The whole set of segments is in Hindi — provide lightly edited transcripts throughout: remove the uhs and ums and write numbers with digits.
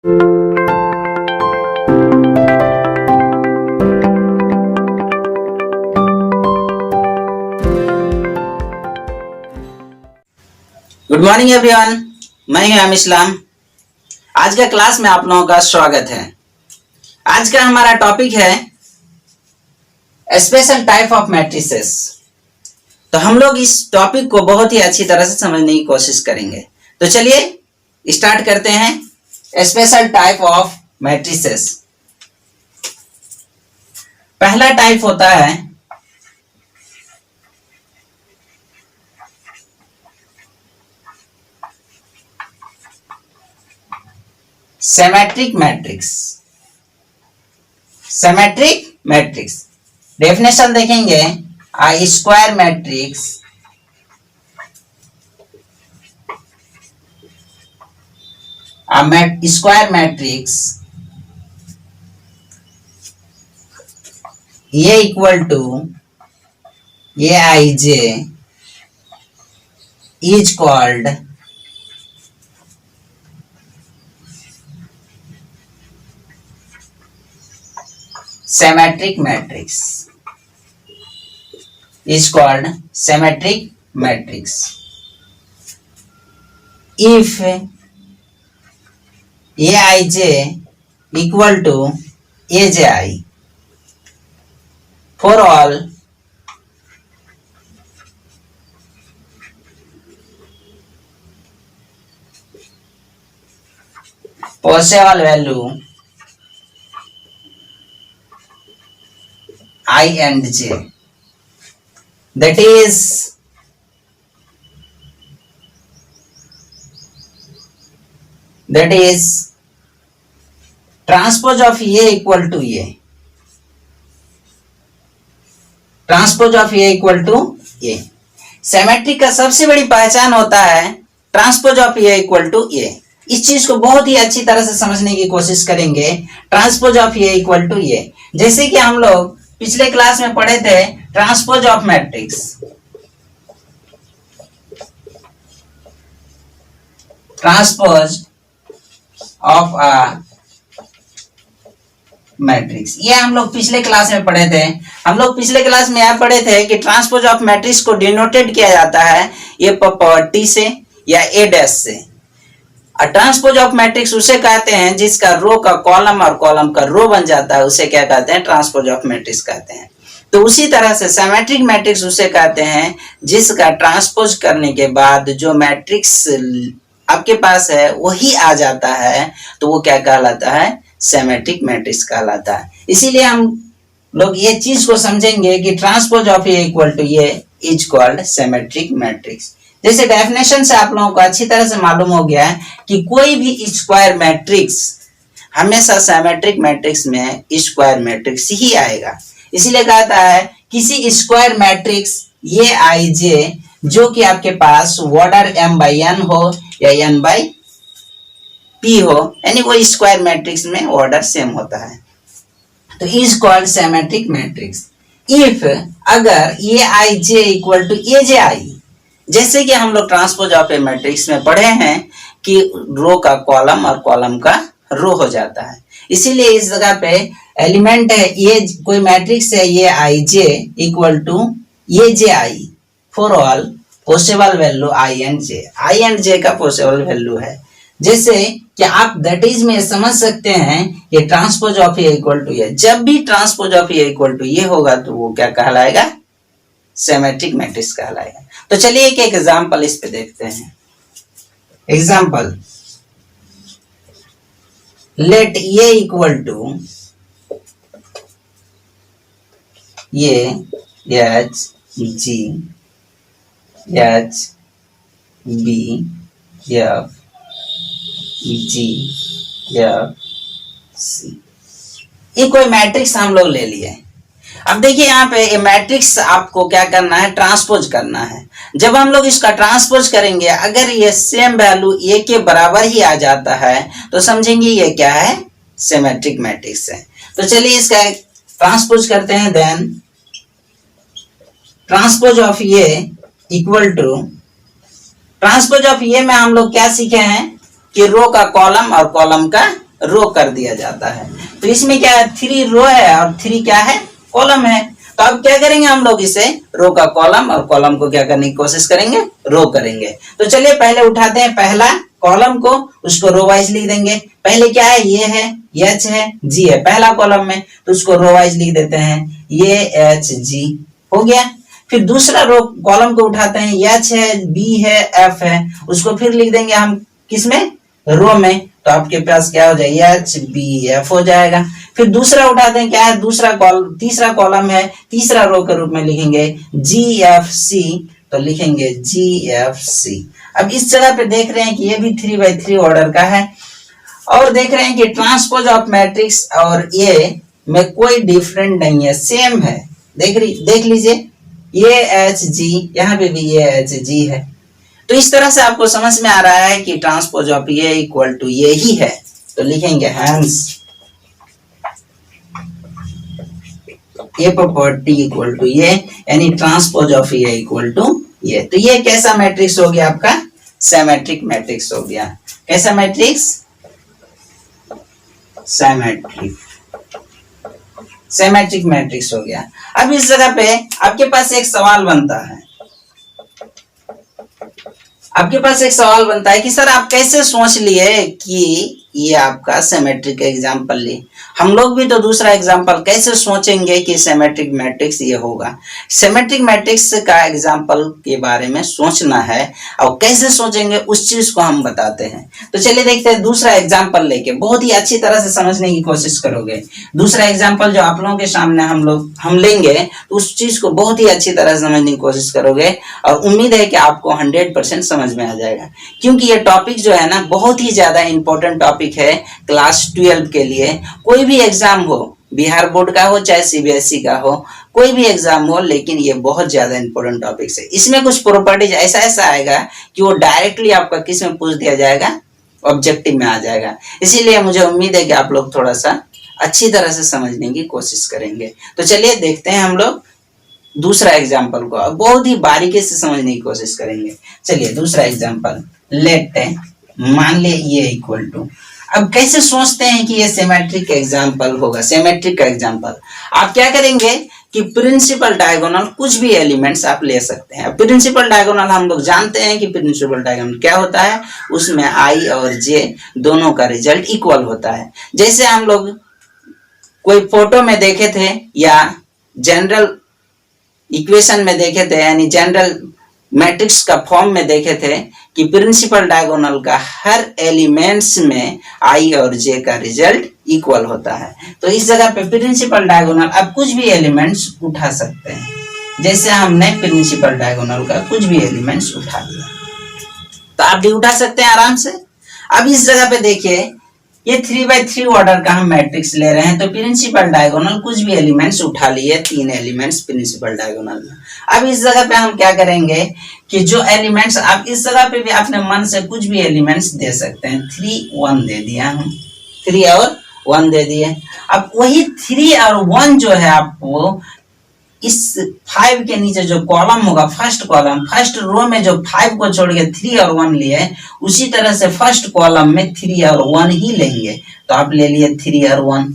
गुड मॉर्निंग एवरीवन, मैं हूं आम इस्लाम। आज का क्लास में आप लोगों का स्वागत है। आज का हमारा टॉपिक है स्पेशल टाइप ऑफ मैट्रिसेस। तो हम लोग इस टॉपिक को बहुत ही अच्छी तरह से समझने की कोशिश करेंगे। तो चलिए स्टार्ट करते हैं। Special type of matrices. पहला टाइप होता है symmetric matrix. Symmetric matrix definition देखेंगे। a square matrix square matrix A equal to Aij is called symmetric matrix, is called symmetric matrix. If Aij equal to Aj for all possible value I and j, that is transpose of A equal to A. Transpose of A equal to A। Symmetric का सबसे बड़ी पहचान होता है transpose of A equal to A। इस चीज को बहुत ही अच्छी तरह से समझने की कोशिश करेंगे। Transpose of A equal to A, जैसे कि हम लोग पिछले क्लास में पढ़े थे transpose of matrix. Transpose of a matrix, ये हम लोग पिछले क्लास में पढ़े थे। हम लोग पिछले क्लास में यह पढ़े थे कि ट्रांसपोज ऑफ मैट्रिक्स को डिनोटेड किया जाता है ए पावर टी से या ए डैश से। ट्रांसपोज ऑफ मैट्रिक्स उसे कहते हैं जिसका रो का कॉलम और कॉलम का रो बन जाता है, उसे क्या कहते हैं? ट्रांसपोज ऑफ मैट्रिक्स कहते हैं। तो उसी तरह से सिमेट्रिक मैट्रिक्स उसे कहते हैं जिसका ट्रांसपोज करने के बाद जो मैट्रिक्स आपके पास है वही आ जाता है, तो वो क्या कहलाता है? सिमेट्रिक मैट्रिक्स कहलाता है। इसीलिए हम लोग ये चीज को समझेंगे कि transpose of A equal to A is called symmetric matrix. जैसे डेफिनेशन से आप लोगों को अच्छी तरह से मालूम हो गया है कि कोई भी स्क्वायर मैट्रिक्स हमेशा सिमेट्रिक मैट्रिक्स में स्क्वायर मैट्रिक्स ही आएगा। इसीलिए कहता है किसी स्क्वायर मैट्रिक्स ये आई जे जो कि आपके पास ऑर्डर m by n हो या n by p हो, यानी वो स्क्वायर मैट्रिक्स में ऑर्डर सेम होता है, तो is called symmetric matrix. If अगर ये आई जे इक्वल टू ए जे आई, जैसे कि हम लोग ट्रांसपोज ऑफ ए मैट्रिक्स में पढ़े हैं कि रो का कॉलम और कॉलम का रो हो जाता है। इसीलिए इस जगह पे एलिमेंट है ये कोई मैट्रिक्स है ये आई जे इक्वल टू ये j i for all possible value i and j का पॉसिबल वैल्यू है। जैसे कि आप दैट इज में समझ सकते हैं कि transpose of A equal to A, जब भी transpose of A equal to A होगा तो वो क्या कहलाएगा? सिमेट्रिक मैट्रिक्स कहलाएगा। तो चलिए एक एग्जांपल इस पे देखते हैं। Example, let A equal to ये h g h b f g f c, ये कोई मैट्रिक्स हम लोग ले लिए। अब देखिए यहाँ पे ये मैट्रिक्स आपको क्या करना है? ट्रांसपोज करना है। जब हम लोग इसका ट्रांसपोज करेंगे, अगर ये सेम वैल्यू ए के बराबर ही आ जाता है तो समझेंगे ये क्या है? सिमेट्रिक मैट्रिक्स है। तो चलिए इसका ट्रांसपोज करते हैं। Then transpose of A equal to, transpose of A में हम लोग क्या सीखे हैं कि रो का कॉलम और कॉलम का रो कर दिया जाता है। तो इसमें क्या है, 3 रो है और 3 क्या है, कॉलम है। तो अब क्या करेंगे हम लोग, इसे रो का कॉलम और कॉलम को क्या करने की कोशिश करेंगे, रो करेंगे। तो चलिए पहले उठाते हैं पहला कॉलम को, उसको रो वाइज लिख देंगे। पहले क्या है, ये है, एच है, जी है पहला कॉलम में, तो उसको रो वाइज लिख देते हैं, ये एच जी हो गया। फिर दूसरा रो कॉलम को उठाते हैं, एच है, बी है, एफ है, उसको फिर लिख देंगे हम किसमें, रो में। तो आपके पास क्या हो जाएगा, एच बी एफ हो जाएगा। फिर दूसरा उठाते हैं, क्या है, तीसरा कॉलम है, तीसरा रो के रूप में लिखेंगे जी एफ सी, तो लिखेंगे जी एफ सी। अब इस जगह पे देख रहे हैं कि ये भी 3x3 ऑर्डर का है, और देख रहे हैं कि ट्रांसपोज ऑफ मैट्रिक्स और ये में कोई डिफरेंट नहीं है, सेम है। देख लीजिए, ये एच जी, यहाँ पे भी ये एच जी है। तो इस तरह से आपको समझ में आ रहा है कि ट्रांसपोज ऑफ ये इक्वल टू ये ही है। तो लिखेंगे हैंस ये प्रॉपर्टी इक्वल टू ये, यानी ट्रांसपोज ऑफ ये इक्वल टू ये। तो ये कैसा मैट्रिक्स हो गया आपका, सिमेट्रिक मैट्रिक्स हो गया। कैसा मैट्रिक्स, सिमेट्रिक मैट्रिक्स हो गया। अब इस जगह पे आपके पास एक सवाल बनता है, कि सर आप कैसे सोच लिए कि ये आपका सिमेट्रिक एग्जांपल लिए। हम लोग भी तो दूसरा एग्जांपल कैसे सोचेंगे कि सिमेट्रिक मैट्रिक्स ये होगा। सिमेट्रिक मैट्रिक्स का एग्जांपल के बारे में सोचना है, और कैसे सोचेंगे उस चीज को हम बताते हैं। तो चलिए देखते हैं दूसरा एग्जांपल लेके, बहुत ही अच्छी तरह से समझने की कोशिश करोगे। दूसरा एग्जांपल जो आप लोगों के सामने हम लेंगे, तो उस चीज को बहुत ही अच्छी तरह से समझने की कोशिश करोगे, और उम्मीद है कि आपको 100% समझ में आ जाएगा। क्योंकि ये टॉपिक जो है ना, बहुत ही ज्यादा इंपॉर्टेंट टॉपिक है क्लास 12 के लिए। कोई भी एग्जाम हो, बिहार बोर्ड का हो चाहे सीबीएसई का हो, कोई भी एग्जाम हो, लेकिन ये बहुत ज्यादा इंपॉर्टेंट टॉपिक है। इसमें कुछ प्रॉपर्टीज ऐसा आएगा कि वो डायरेक्टली आपका किस में पूछ दिया जाएगा, ऑब्जेक्टिव में आ जाएगा। इसीलिए मुझे उम्मीद है कि आप लोग थोड़ा सा अच्छी तरह से समझने की कोशिश करेंगे। तो चलिए देखते हैं हम लोग दूसरा एग्जाम्पल को, बहुत ही बारीकी से समझने की कोशिश करेंगे। चलिए दूसरा एग्जाम्पल लेट मान ले ये इक्वल टू। अब कैसे सोचते हैं कि ये सिमेट्रिक एग्जाम्पल होगा, सिमेट्रिक का एग्जाम्पल। आप क्या करेंगे कि प्रिंसिपल डायगोनल कुछ भी एलिमेंट्स आप ले सकते हैं। प्रिंसिपल डायगोनल हम लोग जानते हैं कि प्रिंसिपल डायगोनल क्या होता है, उसमें आई और जे दोनों का रिजल्ट इक्वल होता है। जैसे हम लोग कोई फोटो में देखे थे या जनरल इक्वेशन में देखे थे, यानी जनरल मैट्रिक्स का फॉर्म में देखे थे कि प्रिंसिपल डायगोनल का हर एलिमेंट्स में आई और जे का रिजल्ट इक्वल होता है। तो इस जगह पे प्रिंसिपल डायगोनल आप कुछ भी एलिमेंट्स उठा सकते हैं। जैसे हमने प्रिंसिपल डायगोनल का कुछ भी एलिमेंट्स उठा लिया, तो आप भी उठा सकते हैं आराम से। अब इस जगह पे देखिए, ये 3x3 ऑर्डर का हम मैट्रिक्स ले रहे हैं, तो प्रिंसिपल डायगोनल कुछ भी एलिमेंट्स उठा लिए, 3 एलिमेंट्स प्रिंसिपल डायगोनल में। अब इस जगह पे हम क्या करेंगे कि जो एलिमेंट्स, आप इस जगह पे भी अपने मन से कुछ भी एलिमेंट्स दे सकते हैं। 3 1 दे दिया हम, 3 और 1 दे दिए। अब वही 3 और 1 जो है, आपको इस 5 के नीचे जो कॉलम होगा, फर्स्ट कॉलम, फर्स्ट रो में जो 5 को छोड़ के 3 और 1 लिए, उसी तरह से फर्स्ट कॉलम में 3 और 1 ही लेंगे। तो आप ले लिए 3 और 1,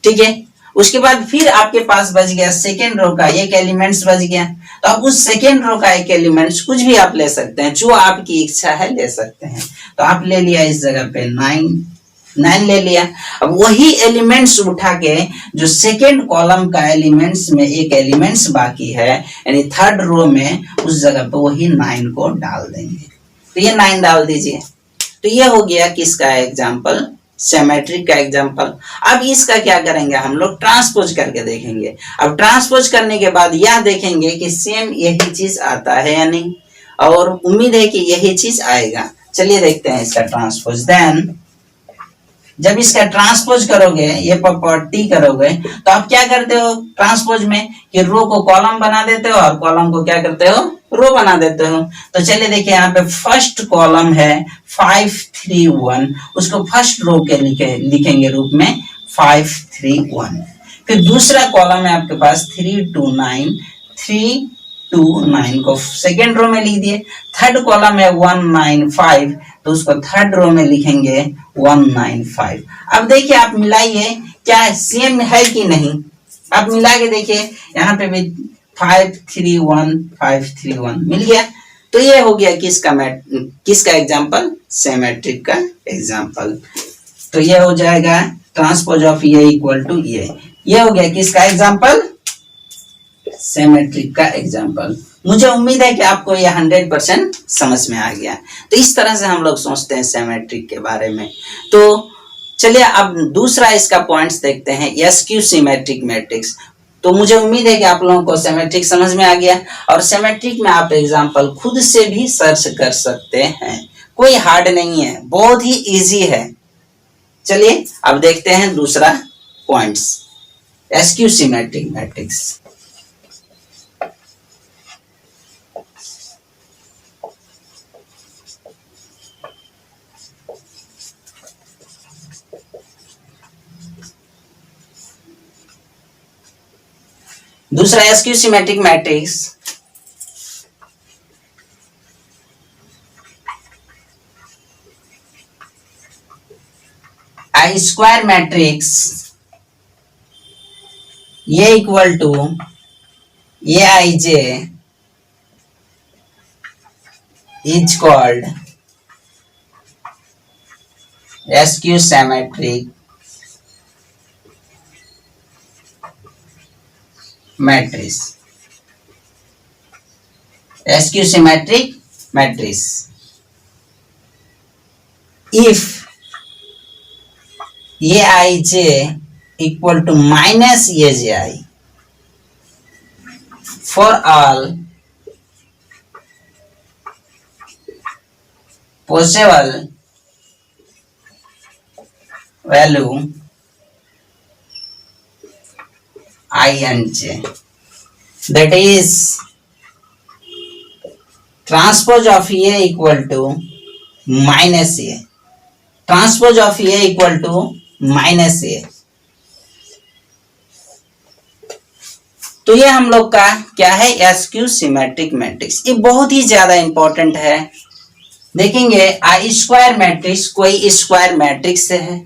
ठीक है। उसके बाद फिर आपके पास बच गया सेकेंड रो का एक एलिमेंट्स बच गया। तो आप उस सेकेंड रो का एक एलिमेंट्स कुछ भी आप ले सकते हैं, जो आपकी इच्छा है ले सकते हैं। तो आप ले लिया इस जगह पे 9 ले लिया। अब वही एलिमेंट्स उठा के जो सेकेंड कॉलम का एलिमेंट्स में एक एलिमेंट्स बाकी है, यानी थर्ड रो में, उस जगह पे वही 9 को डाल देंगे। तो ये 9 डाल दीजिए। तो ये हो गया किसका एग्जाम्पल, सिमेट्रिक का एग्जाम्पल। अब इसका क्या करेंगे हम लोग, ट्रांसपोज करके देखेंगे। अब ट्रांसपोज करने के बाद यह देखेंगे कि सेम यही चीज आता है या नहीं, और उम्मीद है कि यही चीज आएगा। चलिए देखते हैं इसका ट्रांसपोज। देन जब इसका ट्रांसपोज करोगे, ये प्रॉपर्टी करोगे, तो आप क्या करते हो ट्रांसपोज में कि रो को कॉलम बना देते हो और कॉलम को क्या करते हो, रो बना देते हो। तो चलिए देखिए, यहाँ पे फर्स्ट कॉलम है 5 3 1, उसको फर्स्ट रो के लिखेंगे रूप में 5 3 1। फिर दूसरा कॉलम है आपके पास 3 2 9, 3 2 9 को सेकेंड रो में लिख दिए। थर्ड कॉलम है 1 9 5, तो उसको थर्ड रो में लिखेंगे 195। अब देखिए आप मिलाइए, क्या सेम है कि नहीं। आप मिला के देखिए, यहाँ पे भी 531 मिल गया। तो ये हो गया किसका एग्जाम्पल, सिमेट्रिक का एग्जाम्पल। तो ये हो जाएगा transpose of A equal to ये हो गया किसका एग्जाम्पल, सिमेट्रिक का एग्जाम्पल। मुझे उम्मीद है कि आपको ये 100% समझ में आ गया। तो इस तरह से हम लोग सोचते हैं सिमेट्रिक के बारे में। तो चलिए अब दूसरा इसका पॉइंट्स देखते हैं, एसक्यू सिमेट्रिक मैट्रिक्स। तो मुझे उम्मीद है कि आप लोगों को सिमेट्रिक समझ में आ गया, और सिमेट्रिक में आप एग्जाम्पल खुद से भी सर्च कर सकते हैं, कोई हार्ड नहीं है, बहुत ही इजी है। चलिए अब देखते हैं दूसरा पॉइंट्स, एसक्यू सिमेट्रिक मैट्रिक्स। दूसरा skew symmetric matrix I square matrix A equal to A i j is called skew symmetric matrix. Skew symmetric matrix if aij equal to minus aji for all possible value I and j, that is transpose of a equal to minus a, transpose of a equal to minus a। तो ये हम लोग का क्या है, एसक्यू सिमेट्रिक मैट्रिक्स। ये बहुत ही ज्यादा इंपॉर्टेंट है। देखेंगे आई स्क्वायर मैट्रिक्स कोई स्क्वायर मैट्रिक्स है,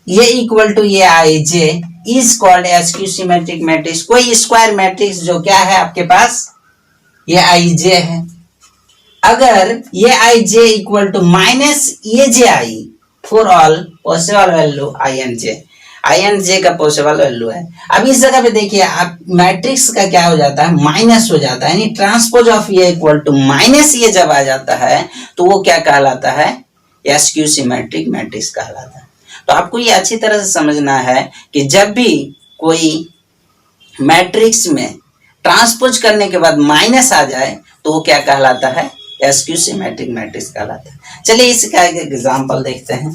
ये इक्वल टू ये i j is called skew symmetric matrix. कोई स्क्वायर मैट्रिक्स जो क्या है आपके पास, ये आई जे है। अगर ये i j equal to minus ये j i for all possible value i and j का पॉसिबल वैल्यू है। अब इस जगह पे देखिए आप मैट्रिक्स का क्या हो जाता है, माइनस हो जाता है, यानी ट्रांसपोज ऑफ ये इक्वल टू माइनस ये जब आ जाता है तो वो क्या कहलाता है, एसक्यू सिमेट्रिक मैट्रिक्स कहलाता है। तो आपको ये अच्छी तरह से समझना है कि जब भी कोई मैट्रिक्स में ट्रांसपोज करने के बाद माइनस आ जाए तो वो क्या कहलाता है, एसक्यू सिमेट्रिक मैट्रिक्स कहलाता है। चलिए इसका एक एग्जांपल देखते हैं।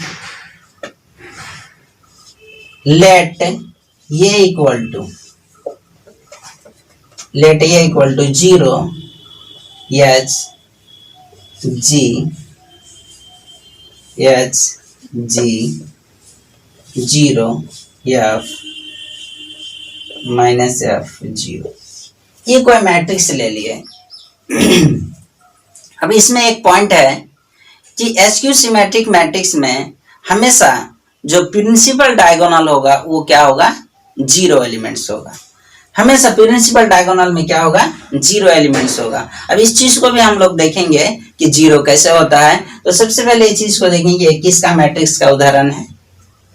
लेट ये equal to 0 H G 0 F minus F 0, ये कोई मैट्रिक्स ले लिए। अब इसमें एक पॉइंट है कि एसक्यू सिमेट्रिक मैट्रिक्स में हमेशा जो प्रिंसिपल डायगोनल होगा वो क्या होगा, 0 एलिमेंट्स होगा। हमेशा प्रिंसिपल डायगोनल में क्या होगा, 0 एलिमेंट्स होगा। अब इस चीज को भी हम लोग देखेंगे कि 0 कैसे होता है। तो सबसे पहले इस चीज को देखेंगे, किसका मैट्रिक्स का उदाहरण है,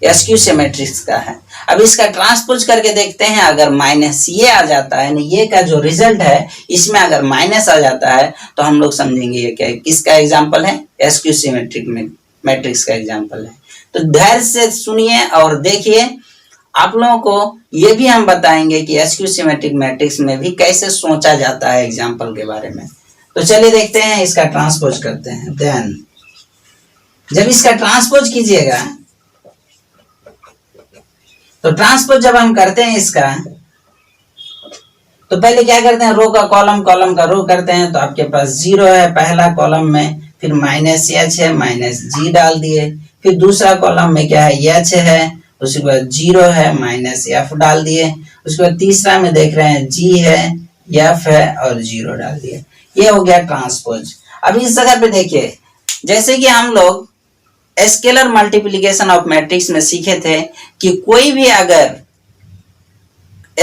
एसक्यू सिमेट्रिक्स का है। अब इसका ट्रांसपोज करके देखते हैं, अगर माइनस ये आ जाता है, ये का जो रिजल्ट है इसमें अगर माइनस आ जाता है तो हम लोग समझेंगे ये क्या, किसका एग्जाम्पल है, एसक्यू सिमेट्रिक मैट्रिक्स का एग्जाम्पल है। तो धैर्य से सुनिए और देखिए, आप लोगों को ये भी हम बताएंगे कि एसक्यू सिमेट्रिक मैट्रिक्स में भी कैसे सोचा जाता है एग्जाम्पल के बारे में। तो चलिए देखते हैं, इसका ट्रांसपोज करते हैं। देन जब इसका ट्रांसपोज कीजिएगा तो ट्रांसपोज जब हम करते हैं इसका, तो पहले क्या करते हैं, रो का कॉलम, कॉलम का रो करते हैं। तो आपके पास 0 है पहला कॉलम में, फिर माइनस एच है, माइनस जी डाल दिए। फिर दूसरा कॉलम में क्या है, एच है, उसके बाद 0 है, माइनस एफ डाल दिए। उसके बाद तीसरा में देख रहे हैं जी है, एफ है और 0 डाल दिए। ये हो गया ट्रांसपोज। अब इस जगह पे देखिए जैसे कि हम लोग स्केलर मल्टीप्लिकेशन ऑफ मैट्रिक्स में सीखे थे कि कोई भी अगर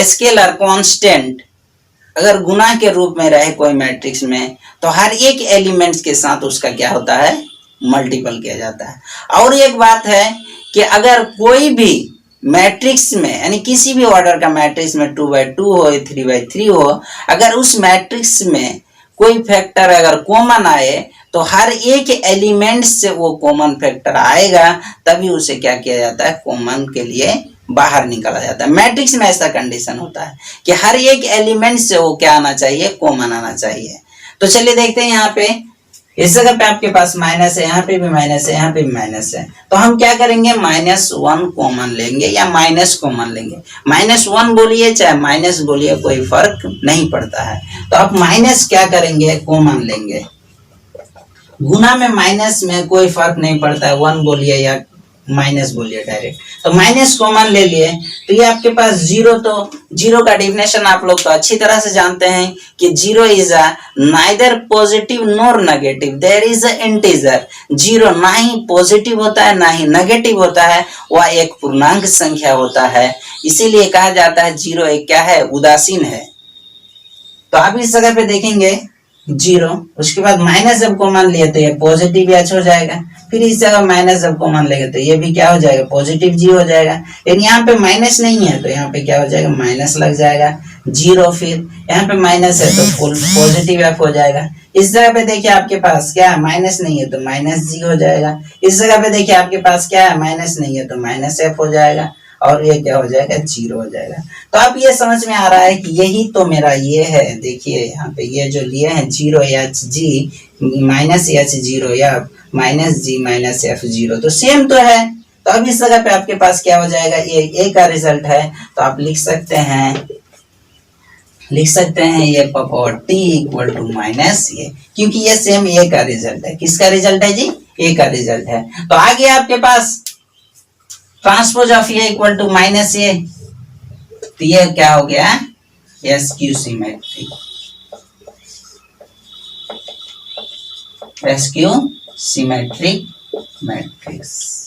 स्केलर कांस्टेंट अगर गुना के रूप में रहे कोई मैट्रिक्स में, तो हर एक एलिमेंट्स के साथ उसका क्या होता है, मल्टीपल किया जाता है। और एक बात है कि अगर कोई भी मैट्रिक्स में यानी किसी भी ऑर्डर का मैट्रिक्स में 2/2 हो, 3/3 हो, अगर उस मैट्रिक्स में कोई फैक्टर अगर कॉमन आए तो हर एक एलिमेंट से वो कॉमन फैक्टर आएगा, तभी उसे क्या किया जाता है, कॉमन के लिए बाहर निकाला जाता है। मैट्रिक्स में ऐसा कंडीशन होता है कि हर एक एलिमेंट से वो क्या आना चाहिए, कॉमन आना चाहिए। तो चलिए देखते हैं यहाँ पे इस जगह पे आपके पास माइनस है, यहाँ पे भी माइनस है, यहाँ पे भी माइनस है, तो हम क्या करेंगे, -1 कॉमन लेंगे या माइनस कॉमन लेंगे। -1 बोलिए चाहे माइनस बोलिए कोई फर्क नहीं पड़ता है। तो आप माइनस क्या करेंगे, कॉमन लेंगे। गुना में माइनस में कोई फर्क नहीं पड़ता है, 1 बोलिए या माइनस बोलिए डायरेक्ट। तो माइनस कॉमन ले लिए तो ये आपके पास जीरो, तो जीरो का डिफिनेशन आप लोग तो अच्छी तरह से जानते हैं कि zero is a neither positive nor negative, there is a integer. Zero ना ही पॉजिटिव होता है ना ही नेगेटिव होता है, वह एक पूर्णांक संख्या होता है। इसीलिए कहा जाता है जीरो एक क्या है, उदासीन है। तो आप इस जगह पे देखेंगे जीरो, उसके बाद माइनस जब कॉमन लिए तो ये पॉजिटिव एच हो जाएगा, फिर इस जगह माइनस जब कॉमन लेंगे तो ये भी क्या हो जाएगा, पॉजिटिव जी हो जाएगा। लेकिन यहाँ पे माइनस नहीं है तो यहाँ पे क्या हो जाएगा, माइनस लग जाएगा जीरो। फिर यहाँ पे माइनस है तो पॉजिटिव एफ हो जाएगा। इस जगह पे देखिए आपके पास क्या है, माइनस नहीं है तो माइनस जी हो जाएगा। इस जगह पे देखिए आपके पास क्या है, माइनस नहीं है तो माइनस एफ हो जाएगा, और ये क्या हो जाएगा, जीरो हो जाएगा। तो आप ये समझ में आ रहा है कि यही तो मेरा ये है। देखिए यहाँ पे ये जो लिए हैं zero H G minus H zero या माइनस जी माइनस एफ जीरो, तो सेम तो है। तो अब इस जगह पे आपके पास क्या हो जाएगा, ये ए का रिजल्ट है, तो आप लिख सकते हैं ये power T equal to minus A, क्योंकि ये सेम ए का रिजल्ट है। किसका रिजल्ट है जी, ए का रिजल्ट है। तो आगे आपके पास transpose of A equal to minus A, तो ये क्या हो गया, skew symmetric, skew symmetric matrix,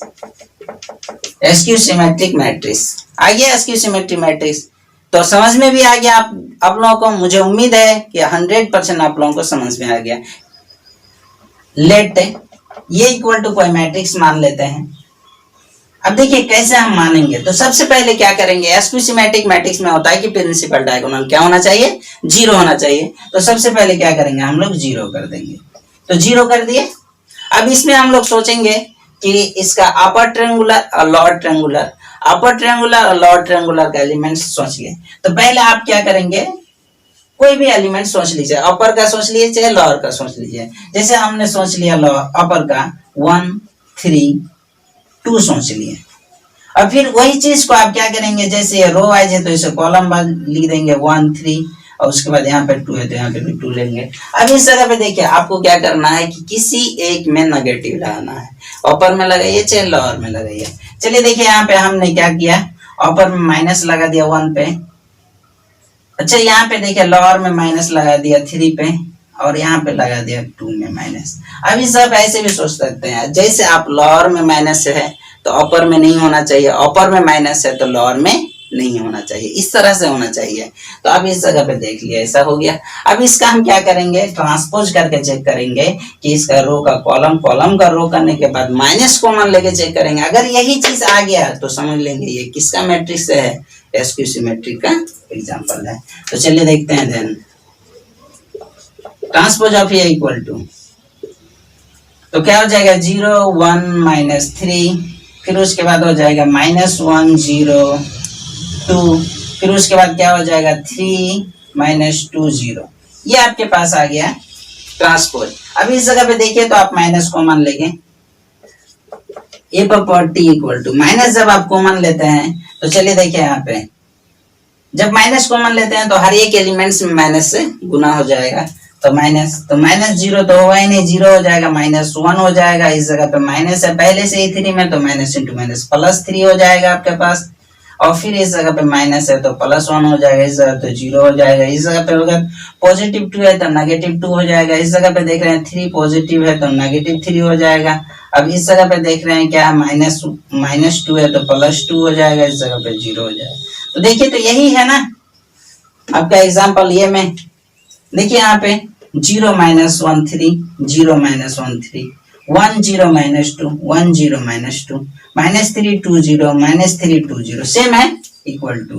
skew symmetric matrix आ गया, एसक्यू सिमेट्रिक मैट्रिक्स। तो समझ में भी आ गया आप लोगों को, मुझे उम्मीद है कि 100% आप लोगों को समझ में आ गया। लेट ये इक्वल टू कोई मैट्रिक्स मान लेते हैं। अब देखिए कैसे हम मानेंगे, तो सबसे पहले क्या करेंगे, एसक्यू सिमेट्रिक मैट्रिक्स में होता है कि प्रिंसिपल डायगोनल क्या होना चाहिए, जीरो होना चाहिए। तो सबसे पहले क्या करेंगे, हम लोग जीरो कर देंगे। तो जीरो कर दिए। अब इसमें हम लोग सोचेंगे कि इसका अपर ट्रायंगुलर और लोअर ट्रायंगुलर, अपर ट्रायंगुलर और लोअर ट्रायंगुलर का एलिमेंट सोचिए। तो पहले आप क्या करेंगे, कोई भी एलिमेंट सोच लीजिए, अपर का सोच लीजिए चाहे लोअर का सोच लीजिए। जैसे हमने सोच लिया अपर का 1 3 2 सोच लिए। और फिर वही चीज को आप क्या करेंगे, जैसे रो वाइज है तो इसे कॉलम वाइज लिख देंगे 1 3, और उसके बाद यहाँ पे 2 है तो यहाँ पे भी 2 लेंगे। अब इस जगह पे देखिए आपको क्या करना है कि किसी एक में नेगेटिव लगाना है, अपर में लगाइए चाहे लोअर में लगाइए। चलिए देखिए यहाँ पे हमने क्या किया, अपर में माइनस लगा दिया 1 पे, अच्छा यहाँ पे देखिए लोअर में माइनस लगा दिया 3 पे, और यहाँ पे लगा दिया 2 में माइनस। अभी सब ऐसे भी सोच सकते हैं, जैसे आप लोअर में माइनस है तो अपर में नहीं होना चाहिए, अपर में माइनस है तो लोअर में नहीं होना चाहिए, इस तरह से होना चाहिए। तो अब इस जगह पे देख लिया ऐसा हो गया। अब इसका हम क्या करेंगे, ट्रांसपोज करके चेक करेंगे कि इसका रो का कॉलम, कॉलम का रो करने के बाद माइनस कॉमन लेके चेक करेंगे। अगर यही चीज आ गया तो समझ लेंगे ये किसका मैट्रिक्स है, एसक्यू सिमेट्रिक का एग्जांपल है। तो चलिए देखते हैं then transpose of A equal to, तो क्या हो जाएगा 0 1 -3, फिर उसके बाद हो जाएगा -1 0 2, फिर उसके बाद क्या हो जाएगा 3 -2 0। ये आपके पास आ गया ट्रांसपोज। अब इस जगह पे देखिए तो आप माइनस कॉमन लेंगे, ए पर टी इक्वल टू माइनस, जब आप कॉमन लेते हैं तो चलिए देखिए यहाँ पे जब माइनस कॉमन लेते हैं तो हर एक एलिमेंट्स में माइनस से गुना हो जाएगा। तो माइनस 0 तो होगा ही नहीं, 0 हो जाएगा, -1 हो जाएगा। इस जगह पे माइनस है पहले से ही 3 में, तो माइनस इंटू माइनस +3 हो जाएगा आपके पास। और फिर इस जगह पे माइनस है तो +1 हो जाएगा, इस जगह तो 0 हो जाएगा, इस जगह पे अगर +2 है तो -2 हो जाएगा, इस जगह पे देख रहे हैं 3 पॉजिटिव है तो -3 हो जाएगा। अब इस जगह पे देख रहे हैं क्या -2 है तो +2 हो जाएगा, इस जगह पे 0 हो जाएगा। तो देखिए तो यही है ना आपका एग्जाम्पल। ये में देखिए यहाँ पे 0 - 1 3, 0 - 1 3, 1 0 - 2, 1 0 - 2, -3 2 0, -3 2 0, सेम है, इक्वल टू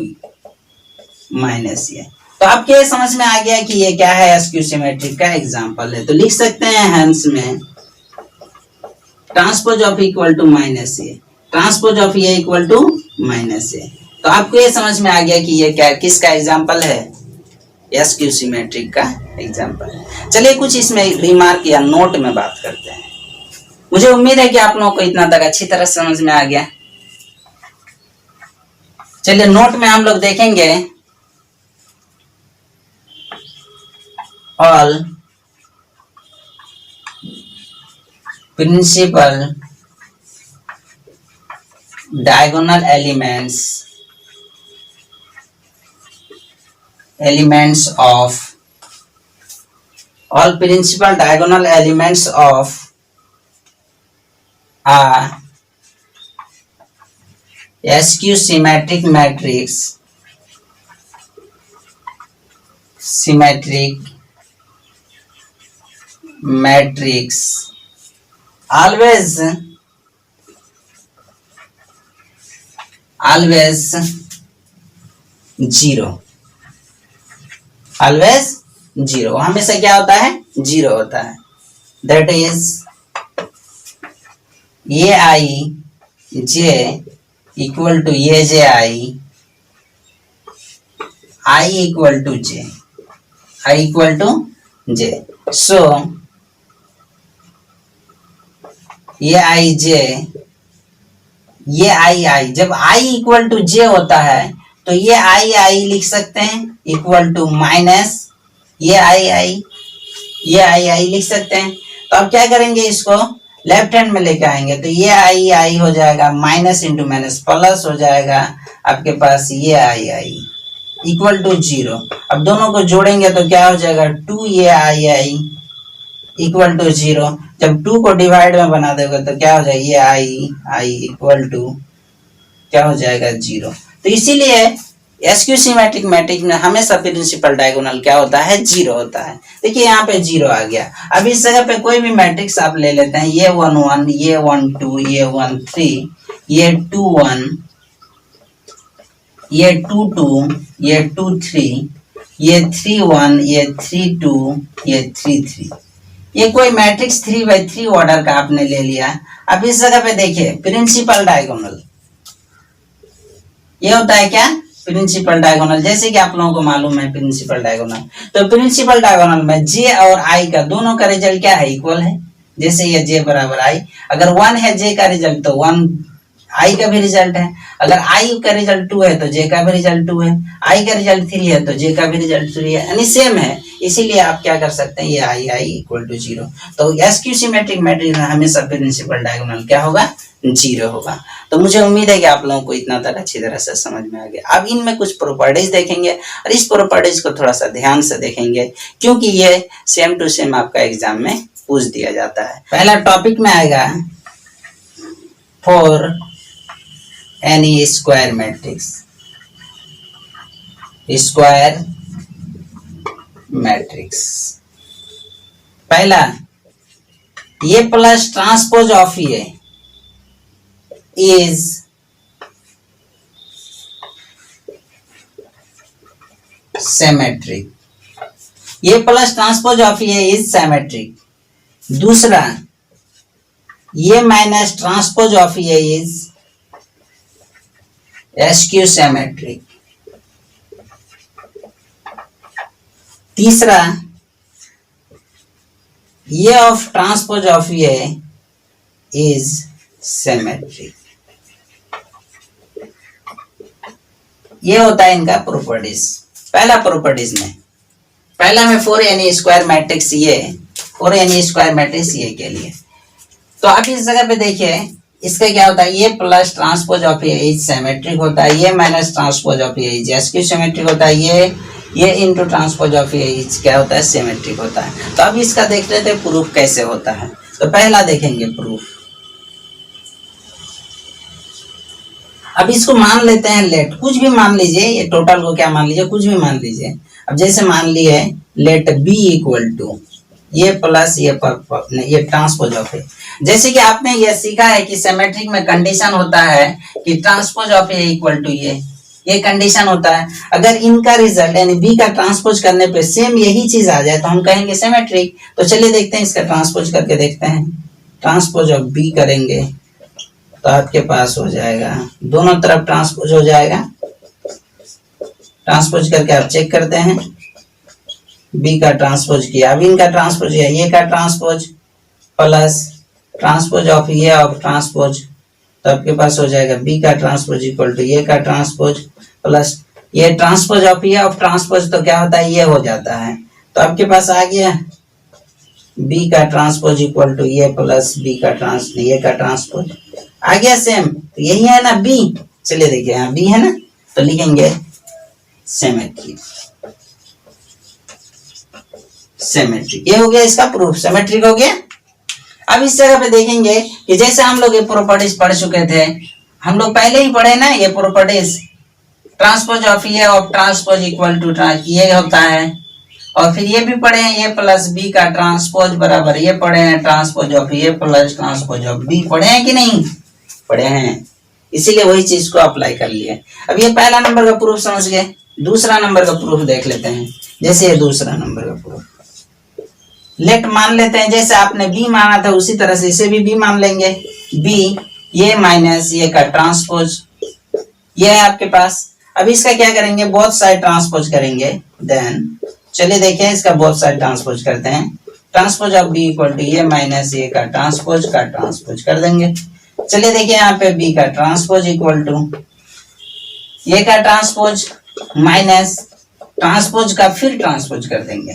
माइनस ये। तो आपके ये समझ में आ गया कि ये क्या है, एसक्यू सिमेट्रिक का एग्जाम्पल है। तो लिख सकते हैं हेंस में transpose of equal to minus A, transpose of ये इक्वल टू माइनस ए। तो आपको ये समझ में आ गया कि ये क्या किसका एग्जाम्पल है, एसक्यू सिमेट्रिक का एग्जाम्पल है। चलिए कुछ इसमें रिमार्क या नोट में बात करते हैं। मुझे उम्मीद है कि आप लोगों को इतना तक अच्छी तरह समझ में आ गया। चलिए नोट में हम लोग देखेंगे all principal diagonal elements of all principal diagonal elements of a SQ symmetric matrix always 0, always 0, हमेशा क्या होता है, 0 होता है। दैट इज ये आई जे इक्वल टू ये j i equal to j, i equal to j. So ये आई जे, ये आई जब आई इक्वल टू जे होता है तो ये आई लिख सकते हैं इक्वल टू माइनस ये आई लिख सकते हैं। तो अब क्या करेंगे, इसको लेफ्ट हैंड में लेके आएंगे तो ये आई हो जाएगा, माइनस इंटू माइनस प्लस हो जाएगा आपके पास, ये आई इक्वल टू 0। अब दोनों को जोड़ेंगे तो क्या हो जाएगा, 2 ये आई इक्वल टू 0। जब 2 को डिवाइड में बना दोगे तो क्या हो जाएगा, ये आई इक्वल टू क्या हो जाएगा, 0। तो इसीलिए एसक्यू सिमेट्रिक मैट्रिक्स में हमेशा प्रिंसिपल डायगोनल क्या होता है, 0 होता है। देखिए यहाँ पे 0 आ गया। अब इस जगह पे कोई भी मैट्रिक्स आप ले लेते हैं, ये 1 1, ये 1 2, ये 1 3, ये 2 1, ये 2 2, ये 2 3, ये 3 1, ये 3 2, ये 3 3। ये कोई मैट्रिक्स 3x3 ऑर्डर का आपने ले लिया। अब इस जगह पे देखिए प्रिंसिपल डायगोनल, ये होता है क्या, प्रिंसिपल डायगोनल। जैसे कि आप लोगों को मालूम है प्रिंसिपल डायगोनल, तो प्रिंसिपल डायगोनल में जे और आई का दोनों का रिजल्ट क्या है, इक्वल है। जैसे ये जे बराबर आई, अगर 1 है जे का रिजल्ट तो 1 आई का भी रिजल्ट है, अगर आई का रिजल्ट 2 है तो जे का भी रिजल्ट 2 है, आई का रिजल्ट 3 है तो जे का भी रिजल्ट 3 है, यानी सेम है। इसीलिए आप क्या कर सकते हैं, ये आई इक्वल टू 0। तो एसक्यू सिमेट्रिक मैट्रिक्स में हमेशा प्रिंसिपल डायगोनल क्या होगा, 0 होगा। तो मुझे उम्मीद है कि आप लोगों को इतना तक अच्छी तरह से समझ में आ गया। अब इनमें कुछ प्रॉपर्टीज देखेंगे और इस प्रॉपर्टीज को थोड़ा सा ध्यान से देखेंगे, क्योंकि ये सेम टू सेम आपका एग्जाम में पूछ दिया जाता है। पहला टॉपिक में आएगा for any square matrix, square matrix. पहला ये प्लस ट्रांसपोज ऑफ ये is symmetric, ये प्लस ट्रांसपोज ऑफ ये इज सिमेट्रिक। दूसरा ये माइनस ट्रांसपोज ऑफ ये इज एसक्यू सिमेट्रिक। तीसरा ये ऑफ ट्रांसपोज ऑफ ये इज सिमेट्रिक। ये होता है इनका प्रॉपर्टीज। पहला प्रॉपर्टीज में, पहला में फॉर एनी स्क्वायर मैट्रिक्स ये, फॉर एनी स्क्वायर मैट्रिक्स ये के लिए। तो आप इस जगह पे देखिए इसका क्या होता है, ये प्लस ट्रांसपोज ऑफ ये सिमेट्रिक होता है, ये माइनस ट्रांसपोज ऑफ ये एसक्यू सिमेट्रिक होता है, ये इनटू ट्रांसपोज ऑफ ये क्या होता है, सिमेट्रिक होता है। तो अब इसका देख लेते हैं प्रूफ कैसे होता है। तो पहला देखेंगे प्रूफ। अब इसको मान लेते हैं लेट, कुछ भी मान लीजिए, ये टोटल को क्या मान लीजिए, कुछ भी मान लीजिए। अब जैसे मान लिए लेट बी इक्वल टू ये प्लस ये ट्रांसपोज ऑफ है। जैसे कि आपने ये सीखा है कि सिमेट्रिक में कंडीशन होता है कि transpose of A equal to ये कंडीशन होता है। अगर इनका रिजल्ट यानी बी का ट्रांसपोज करने पे सेम यही चीज आ जाए तो हम कहेंगे सिमेट्रिक। तो चलिए देखते हैं, इसका ट्रांसपोज करके देखते हैं। ट्रांसपोज ऑफ बी करेंगे तो आपके पास हो जाएगा, दोनों तरफ ट्रांसपोज हो जाएगा। ट्रांसपोज करके आप चेक करते हैं, बी का ट्रांसपोज किया, अब इनका ट्रांसपोज किया, ये का ट्रांसपोज प्लस ट्रांसपोज ऑफ ये ऑफ ट्रांसपोज, तो आपके पास हो जाएगा बी का ट्रांसपोज इक्वल टू ये का ट्रांसपोज प्लस ये ट्रांसपोज ऑफ ये ऑफ ट्रांसपोज, तो क्या होता है, ये हो जाता है। तो आपके पास आ गया बी का ट्रांसपोज इक्वल टू ये प्लस बी का ये का ट्रांसपोज आ गया सेम। तो यही है ना बी, चलिए देखिए यहाँ बी है ना, तो लिखेंगे सिमेट्रिक। सिमेट्रिक ये हो गया इसका प्रूफ, सिमेट्रिक हो गया। अब इस जगह पे देखेंगे कि जैसे हम लोग ये प्रॉपर्टीज पढ़ चुके थे, हम लोग पहले ही पढ़े ना ये प्रॉपर्टीज, ट्रांसपोज ऑफ ये ऑफ ट्रांसपोज इक्वल टू ये होता है, और फिर ये भी पढ़े हैं ये प्लस बी का ट्रांसपोज बराबर ये पढ़े हैं ट्रांसपोज ऑफ ये प्लस ट्रांसपोज ऑफ बी, पढ़े हैं कि नहीं पढ़े हैं, इसीलिए वही चीज को अप्लाई कर लिए। अब ये पहला नंबर का प्रूफ समझ गए। दूसरा नंबर का प्रूफ देख लेते हैं। जैसे ये दूसरा नंबर का प्रूफ, लेट मान लेते हैं, जैसे आपने बी माना था उसी तरह से इसे भी बी मान लेंगे। बी ये माइनस ये का ट्रांसपोज ये है आपके पास। अब इसका क्या करेंगे, बोथ साइड ट्रांसपोज करेंगे। देन चलिए देखें, इसका बोथ साइड ट्रांसपोज करते हैं। Transpose of B equal to ये माइनस ये का ट्रांसपोज कर देंगे। चलिए देखिए यहाँ पे बी का ट्रांसपोज इक्वल टू ये का ट्रांसपोज माइनस ट्रांसपोज का फिर ट्रांसपोज कर देंगे,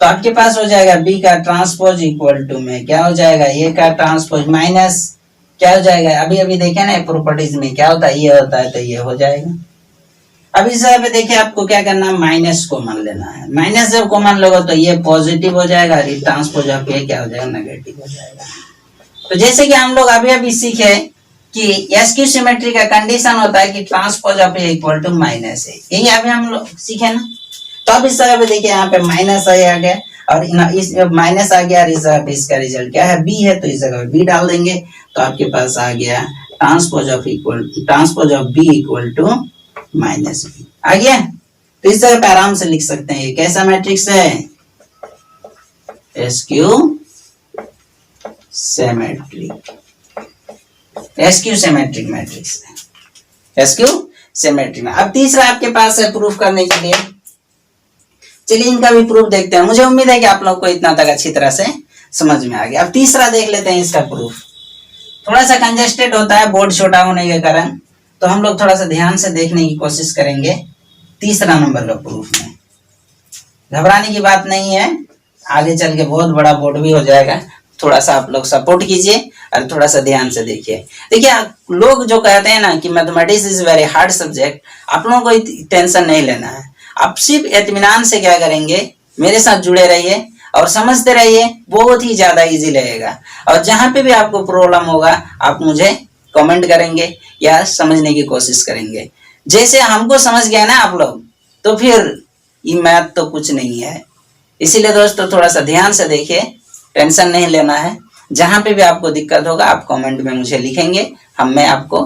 तो आपके पास हो जाएगा बी का ट्रांसपोज इक्वल टू में क्या हो जाएगा, ये का ट्रांसपोज माइनस क्या हो जाएगा, अभी अभी देखे ना प्रॉपर्टीज में क्या होता है, ये होता है तो ये हो जाएगा। अब इस जगह पे देखिए आपको क्या करना है, माइनस कॉमन लेना है। माइनस जब कॉमन लोगे तो ये पॉजिटिव हो जाएगा, ट्रांसपोज ऑफ ये क्या हो जाएगा, नेगेटिव हो जाएगा। तो जैसे कि हम लोग अभी अभी सीखे कि एसक्यू सिमेट्री का कंडीशन होता है कि transpose of A equal to minus है, यही अभी हम लोग सीखे ना। तो अब इस जगह पे देखिए यहाँ पे माइनस आ गया और इस माइनस आ गया और इस जगह पे इसका रिजल्ट क्या है, बी है, तो इस जगह पे बी डाल देंगे तो आपके पास आ गया transpose of B equal to minus B आ गया। तो इस जगह पे आराम से लिख सकते हैं ये कैसा मैट्रिक्स है, SQ symmetric, skew symmetric matrix है, एसक्यू सिमेट्रिक। अब तीसरा आपके पास है प्रूफ करने के लिए, चलिए इनका भी प्रूफ देखते हैं। मुझे उम्मीद है कि आप लोग को इतना तक अच्छी तरह से समझ में आ गया। अब तीसरा देख लेते हैं इसका प्रूफ। थोड़ा सा कंजेस्टेड होता है बोर्ड छोटा होने के कारण, तो हम लोग थोड़ा सा ध्यान से देखने की कोशिश करेंगे तीसरा नंबर का प्रूफ में। घबराने की बात नहीं है, आगे चल के बहुत बड़ा बोर्ड भी हो जाएगा। थोड़ा सा आप लोग सपोर्ट कीजिए और थोड़ा सा ध्यान से देखिए। देखिए लोग जो कहते हैं ना कि mathematics is very hard subject, आप लोगों को टेंशन नहीं लेना है। आप सिर्फ इत्मीनान से क्या करेंगे, मेरे साथ जुड़े रहिए और समझते रहिए, बहुत ही ज्यादा इजी लगेगा। और जहां पे भी आपको प्रॉब्लम होगा आप मुझे कमेंट करेंगे या समझने की कोशिश करेंगे। जैसे हमको समझ गया ना आप लोग, तो फिर ये मैथ तो कुछ नहीं है। इसीलिए दोस्तों थोड़ा सा ध्यान से देखिए, टेंशन नहीं लेना है। जहां पे भी आपको दिक्कत होगा आप कमेंट में मुझे लिखेंगे, मैं आपको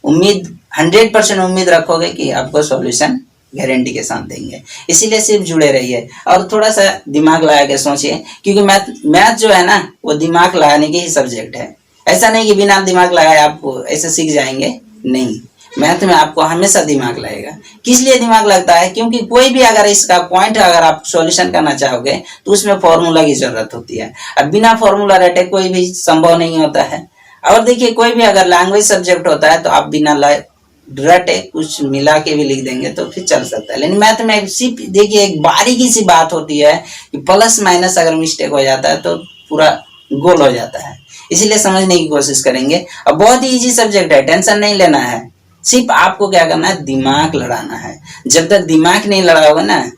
100% उम्मीद रखोगे कि आपको सॉल्यूशन गारंटी के साथ देंगे। इसीलिए सिर्फ जुड़े रहिए और थोड़ा सा दिमाग लगा के सोचिए, क्योंकि मैथ जो है ना वो दिमाग लगाने की ही सब्जेक्ट है। ऐसा नहीं कि बिना दिमाग लगाए आपको ऐसे सीख जाएंगे, नहीं। मैथ में आपको हमेशा दिमाग लगेगा। किस लिए दिमाग लगता है, क्योंकि कोई भी अगर इसका पॉइंट अगर आप सॉल्यूशन करना चाहोगे तो उसमें फॉर्मूला की जरूरत होती है। अब बिना फॉर्मूला रटे कोई भी संभव नहीं होता है। और देखिए कोई भी अगर लैंग्वेज सब्जेक्ट होता है तो आप बिना रटे कुछ मिला के भी लिख देंगे तो फिर चल सकता है। लेकिन मैथ में सिर्फ देखिए एक बारीकी सी बात होती है कि प्लस माइनस अगर मिस्टेक हो जाता है तो पूरा गोल हो जाता है। इसीलिए समझने की कोशिश करेंगे। अब बहुत ही इजी सब्जेक्ट है, टेंशन नहीं लेना है, सिर्फ आपको क्या करना है, दिमाग लड़ाना है। जब तक दिमाग नहीं लड़ाओगे ना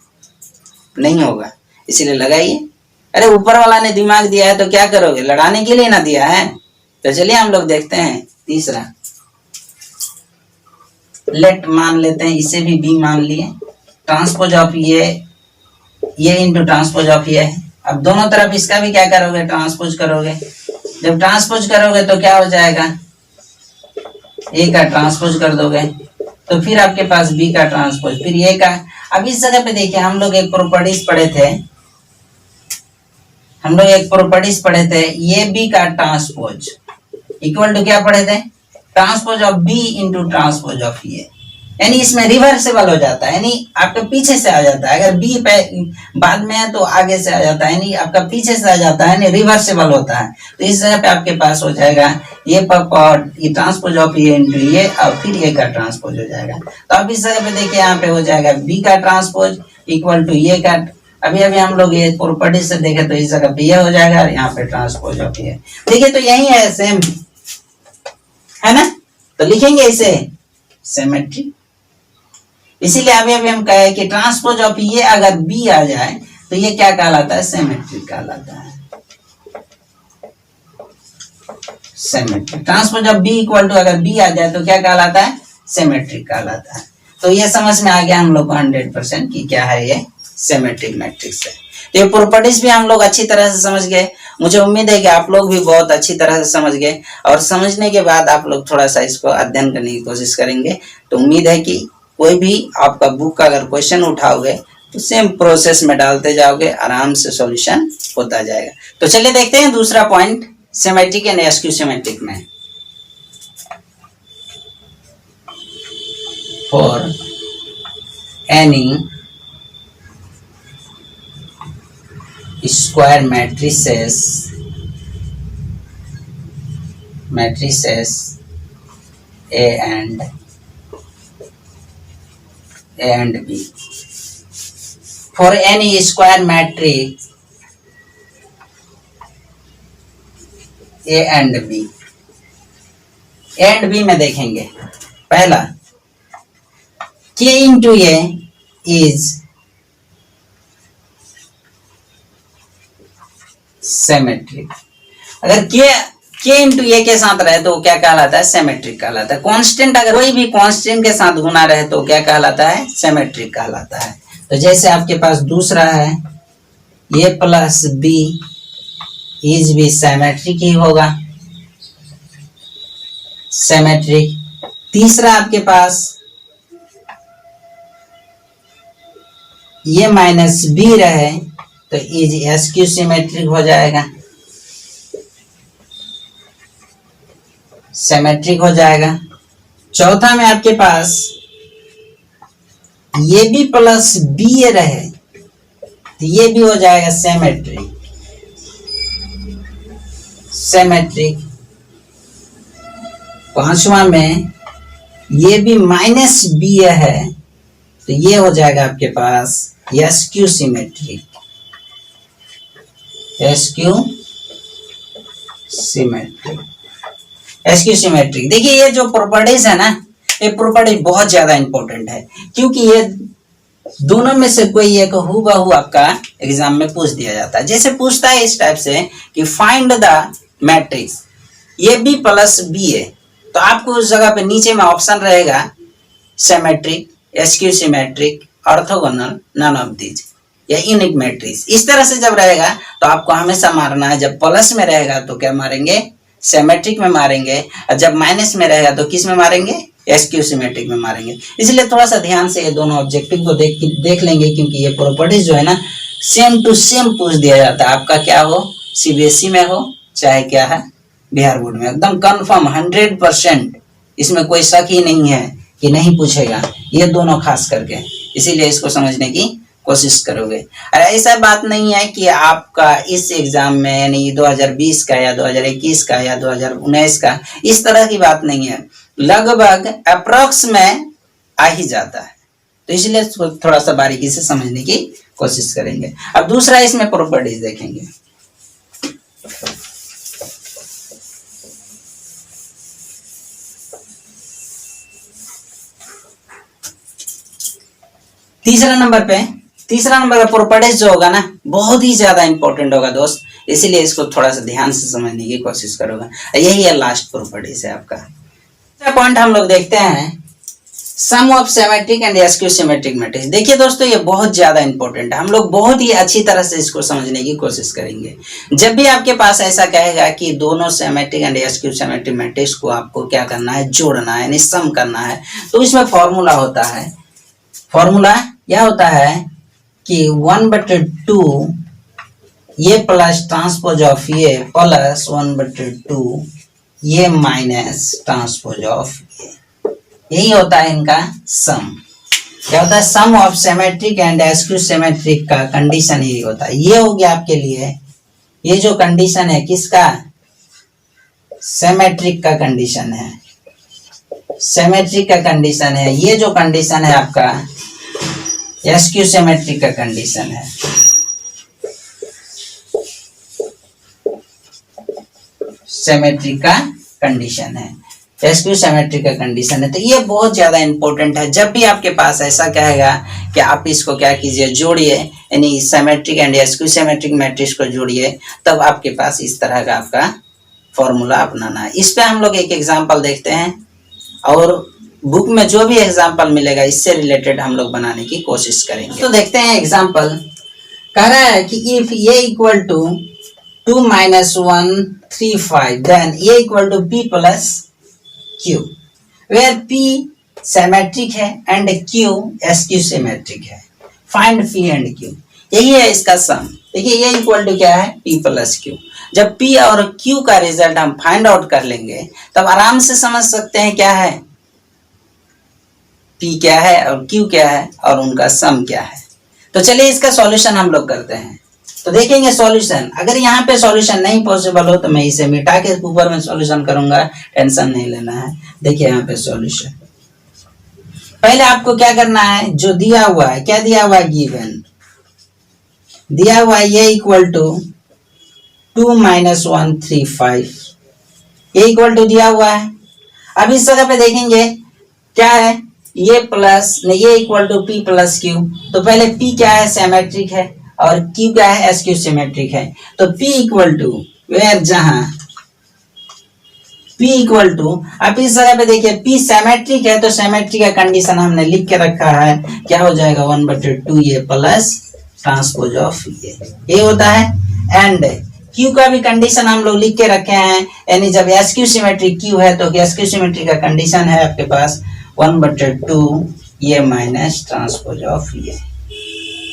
नहीं होगा, इसीलिए लगाइए। अरे ऊपर वाला ने दिमाग दिया है तो क्या करोगे, लड़ाने के लिए ना दिया है। तो चलिए हम लोग देखते हैं तीसरा। लेट मान लेते हैं, इसे भी बी मान लिए। ट्रांसपोज ऑफ ये इंटू ट्रांसपोज ऑफ ये है। अब दोनों तरफ इसका भी क्या करोगे, ट्रांसपोज करोगे। जब ट्रांसपोज करोगे तो क्या हो जाएगा, ए का ट्रांसपोज कर दोगे तो फिर आपके पास बी का ट्रांसपोज, फिर ए का। अब इस जगह पे देखिए हम लोग एक प्रॉपर्टीज पढ़े थे, ये बी का ट्रांसपोज इक्वल टू क्या पढ़े थे, transpose of B into transpose of ये। यानी इसमें रिवर्सिबल हो जाता है, यानी आपके पीछे से आ जाता है। अगर बी बाद में है तो आगे से आ जाता है, यानी आपका पीछे से आ जाता है, यानी रिवर्सिबल होता है। तो इस जगह पे आपके पास हो जाएगा ये ट्रांसपोज ऑफ ये इंटू ये, और फिर ये का ट्रांसपोज हो जाएगा। तो अब इस जगह पे देखिए यहाँ पे हो जाएगा बी का ट्रांसपोज इक्वल टू ये का। अभी हम लोग ये प्रॉपर्टी से देखें तो इस जगह पे ये हो जाएगा, और यहाँ पे ट्रांसपोज ऑफ ये। देखिए तो यही है, सेम है ना। तो लिखेंगे इसे सिमेट्री। इसीलिए अभी हम कहे कि ट्रांसपोज ऑफ ये अगर बी आ जाए तो ये क्या कहलाता है, सिमेट्रिक कहलाता है। Symmetric transpose of B equal to अगर बी आ जाए तो क्या कहलाता है, सिमेट्रिक कहलाता है। तो ये समझ में आ गया हम लोग को 100% कि क्या है ये सिमेट्रिक मैट्रिक्स है। तो ये प्रॉपर्टीज भी हम लोग अच्छी तरह से समझ गए। मुझे उम्मीद है कि आप लोग भी बहुत अच्छी तरह से समझ गए, और समझने के बाद आप लोग थोड़ा सा इसको अध्ययन करने की कोशिश करेंगे। तो उम्मीद है कि कोई भी आपका बुक का अगर क्वेश्चन उठाओगे तो सेम प्रोसेस में डालते जाओगे, आराम से सॉल्यूशन होता जाएगा। तो चलिए देखते हैं दूसरा point symmetric and skew symmetric में। For any square matrices A and B, for any square matrix A and B में देखेंगे पहला K into A is symmetric. अगर K इंटू ए के साथ रहे तो क्या कहलाता है, सिमेट्रिक कहलाता है। कांस्टेंट अगर कोई भी कांस्टेंट के साथ गुना रहे तो क्या कहलाता है, सिमेट्रिक कहलाता है। तो जैसे आपके पास दूसरा है ए प्लस बी इज भी सिमेट्रिक ही होगा, सिमेट्रिक। तीसरा आपके पास ये माइनस बी रहे तो इज एसक्यू सिमेट्रिक हो जाएगा, सिमेट्रिक हो जाएगा। चौथा में आपके पास ये भी प्लस बी रहे तो ये भी हो जाएगा सिमेट्रिक, सिमेट्रिक। पांचवा में ये भी माइनस बी है तो ये हो जाएगा आपके पास skew symmetric, skew symmetric, skew symmetric. देखिए ये जो प्रॉपर्टीज है ना, ये प्रॉपर्टी बहुत ज्यादा इंपॉर्टेंट है, क्योंकि ये दोनों में से कोई एक हूबहू आपका एग्जाम में पूछ दिया जाता है। जैसे पूछता है इस टाइप से कि फाइंड द मैट्रिक्स ये बी प्लस बी है, तो आपको उस जगह पे नीचे में ऑप्शन रहेगा symmetric, skew symmetric, orthogonal, none of these या यूनिक मैट्रिक्स। इस तरह से जब रहेगा तो आपको हमेशा मारना है, जब प्लस में रहेगा तो क्या मारेंगे, सिमेट्रिक में मारेंगे, और जब माइनस में रहेगा तो किस में मारेंगे, एसक्यू सिमेट्रिक में मारेंगे। इसलिए थोड़ा सा ध्यान से ये दोनों ऑब्जेक्टिव को देख लेंगे, क्योंकि ये प्रॉपर्टीज जो है ना सेम टू सेम पूछ दिया जाता है। आपका क्या हो, सीबीएसई में हो चाहे क्या है बिहार बोर्ड में, एकदम कंफर्म 100%, इसमें कोई शक ही नहीं है कि नहीं पूछेगा, ये दोनों खास करके। इसीलिए इसको समझने की कोशिश करोगे। और ऐसा बात नहीं है कि आपका इस एग्जाम में यानी 2020 का या 2021 का या 2019 का, इस तरह की बात नहीं है, लगभग अप्रोक्स में आ ही जाता है। तो इसलिए थोड़ा सा बारीकी से समझने की कोशिश करेंगे। अब दूसरा इसमें प्रॉपर्टीज देखेंगे। तीसरा नंबर का प्रॉपर्टीज जो होगा ना बहुत ही ज्यादा इंपॉर्टेंट होगा दोस्त, इसीलिए इसको थोड़ा सा ध्यान से समझने की कोशिश करोगा। यही है लास्ट प्रॉपर्टीज है आपका। दूसरा पॉइंट हम लोग देखते हैं sum of symmetric and skew symmetric matrix. देखिए दोस्तों ये बहुत ज्यादा इंपॉर्टेंट है, हम लोग बहुत ही अच्छी तरह से इसको समझने की कोशिश करेंगे। जब भी आपके पास ऐसा कहेगा कि दोनों symmetric and skew symmetric matrix को आपको क्या करना है, जोड़ना है, यानी सम करना है, तो इसमें फॉर्मूला होता है। फॉर्मूला क्या होता है कि 1/2 ये प्लस ट्रांसपोज ऑफ ये प्लस 1/2 ये माइनस ट्रांसपोज ऑफ ये, यही होता है इनका सम। क्या होता है? Sum of symmetric and skew symmetric का कंडीशन यही होता है। ये हो गया आपके लिए, ये जो कंडीशन है किसका? सिमेट्रिक का कंडीशन है, सिमेट्रिक का कंडीशन है। ये जो कंडीशन है आपका एस्क्यू सिमेट्रिक का कंडीशन है। सिमेट्रिक का कंडीशन है, एस्क्यू सिमेट्रिक का कंडीशन है। तो ये बहुत ज्यादा इंपॉर्टेंट है। जब भी आपके पास ऐसा कहेगा कि आप इसको क्या कीजिए, जोड़िए, यानी symmetric and skew symmetric matrix को जोड़िए, तब आपके पास इस तरह का आपका फॉर्मूला अपनाना है। इस पे हम लोग एक एग्जांपल देखते हैं और बुक में जो भी एग्जांपल मिलेगा इससे रिलेटेड हम लोग बनाने की कोशिश करेंगे। तो देखते हैं एग्जांपल। कह रहा है कि if A equal to 2 - 1 3 5 then A equal to p plus q, where p symmetric है एंड q एस्क्यू सिमेट्रिक है। फाइंड p एंड q, यही है इसका सम। देखिए ये इक्वल टू क्या है? p plus q। जब p और q का रिजल्ट हम फाइंड आउट कर लेंगे तब आराम से समझ सकते हैं क्या है, p क्या है और q क्या है और उनका सम क्या है। तो चलिए इसका सॉल्यूशन हम लोग करते हैं। तो देखेंगे सॉल्यूशन। अगर यहाँ पे सॉल्यूशन नहीं पॉसिबल हो तो मैं इसे मिटा के ऊपर में सॉल्यूशन करूंगा, टेंशन नहीं लेना है। देखिए यहाँ पे सॉल्यूशन, पहले आपको क्या करना है, जो दिया हुआ है, क्या दिया हुआ है, गिवन दिया हुआ है ये इक्वल टू 2 - 1 3 5, ये इक्वल टू दिया हुआ है। अब इस जगह पे देखेंगे क्या है, ये प्लस ये equal to p plus q। तो पहले p क्या है, सिमेट्रिक है, और q क्या है, एस्क्यू सिमेट्रिक है। तो p इक्वल टू वेयर, जहां p इक्वल टू, अब इस जगह पे देखिए p सिमेट्रिक है तो सिमेट्रिक का कंडीशन हमने लिख के रखा है, क्या हो जाएगा 1/2 ये प्लस ट्रांसपोज ऑफ ये होता है। एंड q का भी कंडीशन हम लोग लिख के रखे हैं, यानी जब एस्क्यू सिमेट्रिक q है तो एस्क्यू सिमेट्रिक का कंडीशन है आपके पास 1/2 ये माइनस ट्रांसपोज ऑफ ये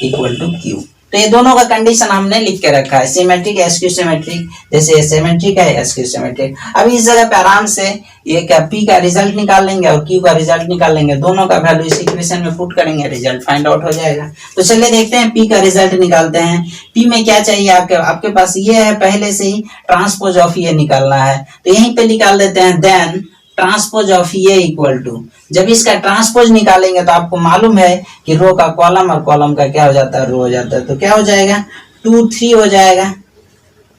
इक्वल टू q। तो ये दोनों का कंडीशन हमने लिख के रखा है, सिमेट्रिक एस्क्यू सिमेट्रिक, जैसे ये सिमेट्रिक है एस्क्यू सिमेट्रिक। अब इस जगह पे आराम से ये क्या p का रिजल्ट निकाल लेंगे और q का रिजल्ट निकाल लेंगे, दोनों का वैल्यू इस इक्वेशन में पुट करेंगे, रिजल्ट फाइंड आउट हो जाएगा। तो चलिए देखते हैं p का रिजल्ट निकालते हैं। p में क्या चाहिए आपके पास ये है, पहले से ही ट्रांसपोज ऑफ ये निकालना है, तो यहीं पे निकाल देते हैं। देन ट्रांसपोज ऑफ ये इक्वल टू, जब इसका ट्रांसपोज निकालेंगे तो आपको मालूम है कि रो का कॉलम और कॉलम का क्या हो जाता है, रो हो जाता है। तो क्या हो जाएगा, 2 3 हो जाएगा,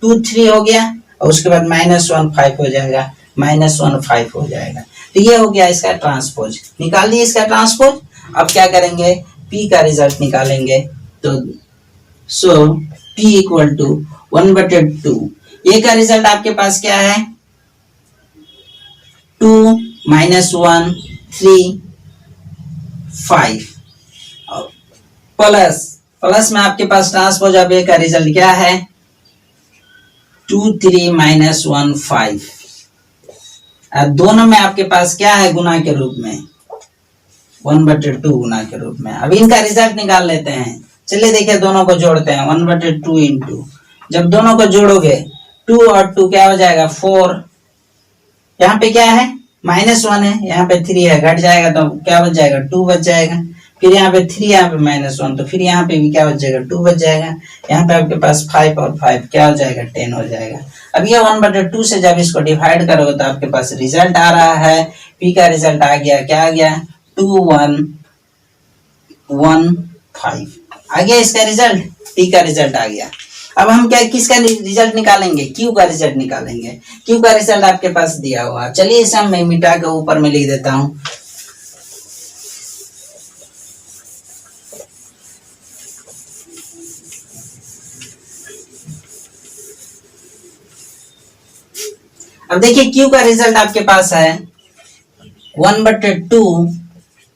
2 3 हो गया, और उसके बाद -1 5 हो जाएगा, -1 5 हो जाएगा। तो ये हो गया इसका ट्रांसपोज, निकाल दिए इसका ट्रांसपोज। अब क्या करेंगे, p का रिजल्ट निकालेंगे। तो सो p इक्वल टू 1/2, ये का रिजल्ट आपके पास क्या है, 2 - 1 3 5 प्लस में आपके पास ट्रांसपोज ऑफ ए का रिजल्ट क्या है, 2 3 - 1 5। अब दोनों में आपके पास क्या है, गुना के रूप में 1/2 गुना के रूप में। अब इनका रिजल्ट निकाल लेते हैं। चलिए देखिए दोनों को जोड़ते हैं, 1/2 इंटू, जब दोनों को जोड़ोगे 2 और 2 क्या हो जाएगा 4, यहाँ पे क्या है -1 है, यहाँ पे 3 है, घट जाएगा तो क्या बच जाएगा 2 बच जाएगा। फिर यहाँ पे 3, यहाँ पे -1, तो फिर यहाँ पे भी क्या बच जाएगा 2 बच जाएगा। यहाँ पे आपके पास 5 और 5 क्या हो जाएगा 10 हो जाएगा। अब ये 1/2 से जब इसको डिवाइड करोगे तो आपके पास रिजल्ट आ रहा है, p का रिजल्ट आ गया, क्या आ गया 2 1 1 5 आ गया इसका रिजल्ट, p का रिजल्ट आ गया। अब हम क्या किसका रिजल्ट निकालेंगे, q का रिजल्ट निकालेंगे। q का रिजल्ट आपके पास दिया हुआ, चलिए इसे मैं मिटा के ऊपर में लिख देता हूं। अब देखिए Q का रिजल्ट आपके पास है 1/2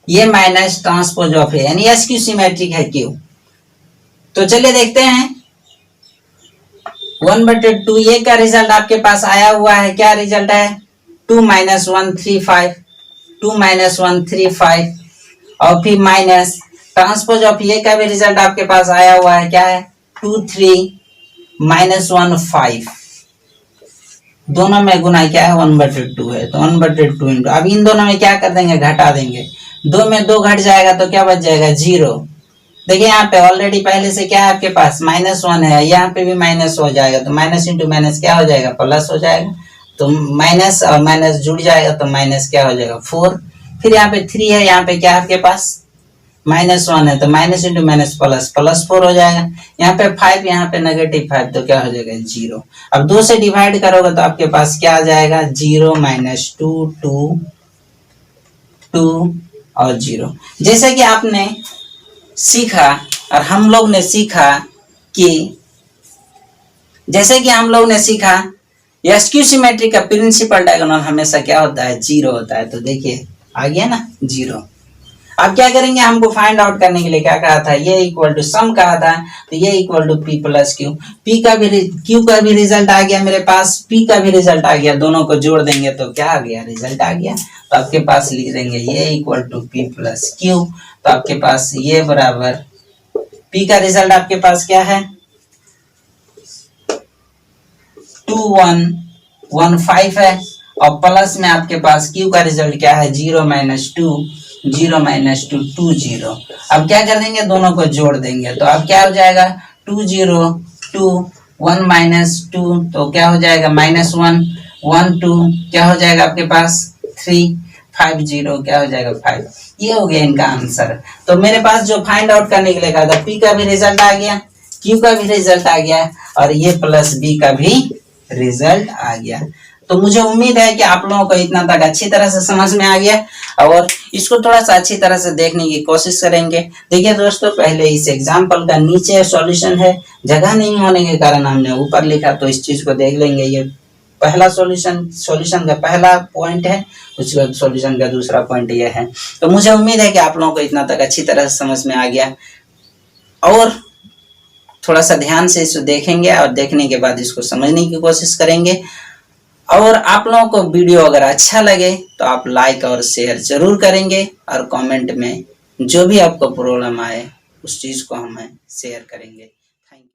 ये माइनस ट्रांसपोज ऑफ ए, यानी SQ सिमेट्रिक है Q। तो चलिए देखते हैं 1/2 ये का रिजल्ट आपके पास आया हुआ है, क्या रिजल्ट है 2 - 135, 2 - 135 और फिर माइनस ट्रांसपोज ऑफ ये का भी रिजल्ट आपके पास आया हुआ है, क्या है 2 3 - 15, दोनों में गुना क्या है 1/2 है, तो 1/2 इंटू, अब इन दोनों में क्या कर देंगे घटा देंगे, 2 में 2 घट जाएगा तो क्या बच जाएगा 0। देखिए यहाँ पे ऑलरेडी पहले से क्या है आपके पास -1 है, यहाँ पे भी माइनस हो जाएगा तो माइनस इंटू माइनस क्या हो जाएगा प्लस हो जाएगा, तो माइनस और माइनस जुड़ जाएगा तो माइनस क्या हो जाएगा 4। फिर यहाँ पे 3 है, यहाँ पे क्या है आपके पास -1 है तो माइनस इंटू माइनस प्लस +4 हो जाएगा। यहाँ पे 5, यहाँ पे -5 तो क्या हो जाएगा 0। अब 2 से डिवाइड करोगे तो आपके पास क्या आ जाएगा 0 - 2 2 2 और 0। जैसे कि आपने सीखा और हम लोग ने सीखा कि जैसे कि हम लोग ने सीखा SQ सिमेट्री का प्रिंसिपल डायगोनल हमेशा क्या होता है 0 होता है। तो देखिए आ गया ना 0। अब क्या करेंगे, हमको फाइंड आउट करने के लिए क्या कहा था, ये इक्वल टू सम कहा था, तो ये equal to P + Q। Q का भी रिजल्ट आ गया मेरे पास, P का भी रिजल्ट आ गया, दोनों को जोड़ देंगे तो क्या आ गया रिजल्ट आ गया। तो आपके पास लिख देंगे ये इक्वल टू P + Q। तो आपके पास ये बराबर P का रिजल्ट आपके पास क्या है 2115 है, और प्लस में आपके पास Q का रिजल्ट क्या है 0 - 2 2 0। अब क्या कर देंगे, दोनों को जोड़ देंगे तो अब क्या हो जाएगा 2 0 2 1 - 2 तो क्या हो जाएगा -1 1 2 क्या हो जाएगा आपके पास 3 5 0 क्या हो जाएगा 5। ये हो गया इनका आंसर। तो मेरे पास जो फाइंड आउट करने के लिए कहा था P का भी रिजल्ट आ गया, Q का भी रिजल्ट आ गया और ये प्लस B का भी रिजल्ट आ गया। तो मुझे उम्मीद है कि आप लोगों को इतना तक अच्छी तरह से समझ में आ गया और इसको थोड़ा सा अच्छी तरह से देखने की कोशिश करेंगे। देखिए दोस्तों, पहले इस एग्जाम्पल का नीचे सॉल्यूशन है, जगह नहीं होने के कारण हमने ऊपर लिखा, तो इस चीज को देख लेंगे। ये पहला सॉल्यूशन का पहला पॉइंट है, उसके बाद सॉल्यूशन का दूसरा पॉइंट ये है। तो मुझे उम्मीद है कि आप लोगों को इतना तक अच्छी तरह से समझ में आ गया और थोड़ा सा ध्यान से इसको देखेंगे और देखने के बाद इसको समझने की कोशिश करेंगे। और आप लोगों को वीडियो अगर अच्छा लगे तो आप लाइक और शेयर जरूर करेंगे और कमेंट में जो भी आपको प्रॉब्लम आए उस चीज को हमें शेयर करेंगे।